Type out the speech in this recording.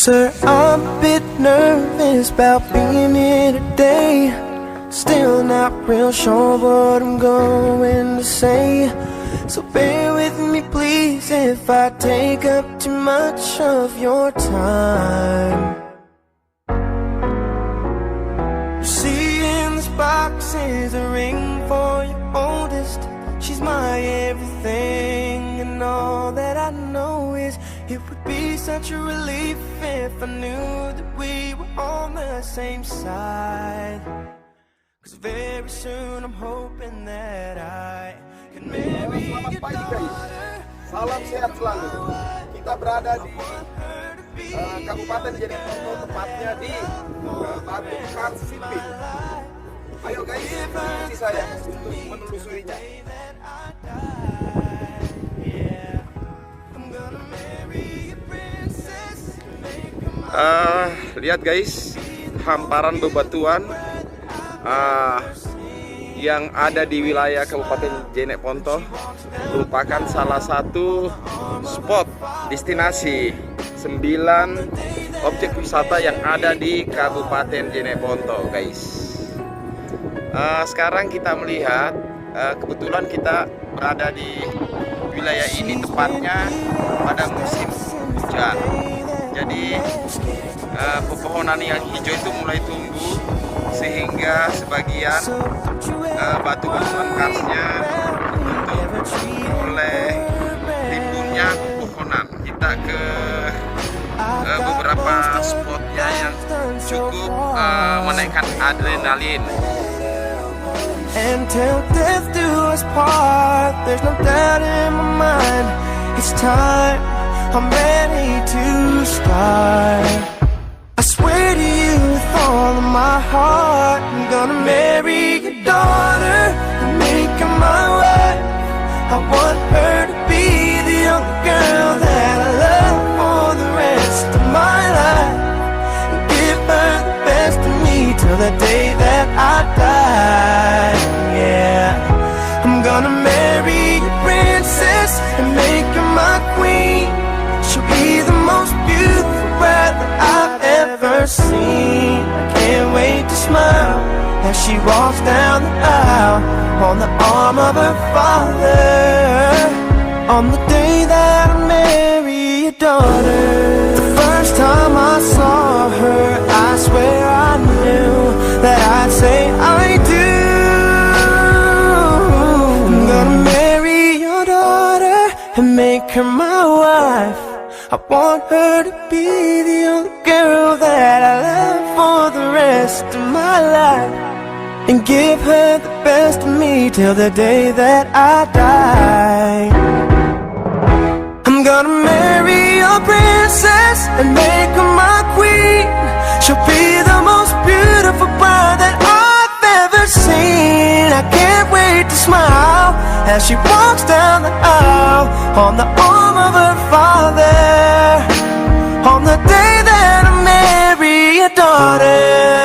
Sir, I'm a bit nervous about being here today. Still not real sure what I'm going to say. So bear with me please if I take up too much of your time. You see in this box is a ring for your oldest. She's my everything, and all that I know is it would be such a relief if I knew that we were on the same side. Cause very soon I'm hoping that I can marry your daughter. Salam sehat selalu. Kita berada di Kabupaten Jeneponto, tepatnya di Batu Karsipin. Ayo guys, ikuti saya untuk menelusurinya. Lihat guys, hamparan bebatuan yang ada di wilayah Kabupaten Jeneponto merupakan salah satu spot destinasi 9 objek wisata yang ada di Kabupaten Jeneponto guys. Sekarang kita melihat, kebetulan kita berada di wilayah ini tepatnya pada musim hujan. Jadi pepohonan yang hijau itu mulai tumbuh sehingga sebagian batu-batuan karsnya tertutup oleh timbulnya pepohonan. Kita ke beberapa spotnya yang cukup menaikkan adrenalin. And till death do us part, there's no doubt in my mind. It's time, I'm ready to start. I swear to you with all of my heart, I'm gonna marry your daughter and make her my wife. I want her to be the only girl that I love for the rest of my life, and give her the best of me till the day that I die. Yeah, I'm gonna marry your princess and make her my queen. She'll be the most beautiful bride that I've ever seen. I can't wait to smile as she walks down the aisle on the arm of her father, on the day that I marry your daughter. The first time I saw her, I swear I knew that I'd say I do. I'm gonna marry your daughter and make her my wife. I want her to be the only girl that I love for the rest of my life, and give her the best of me till the day that I die. I'm gonna marry your princess and make her my queen. She'll be the most beautiful bride that I've ever seen. I can't wait to smile as she walks down the aisle on the arm of her father, on the day that I marry your daughter.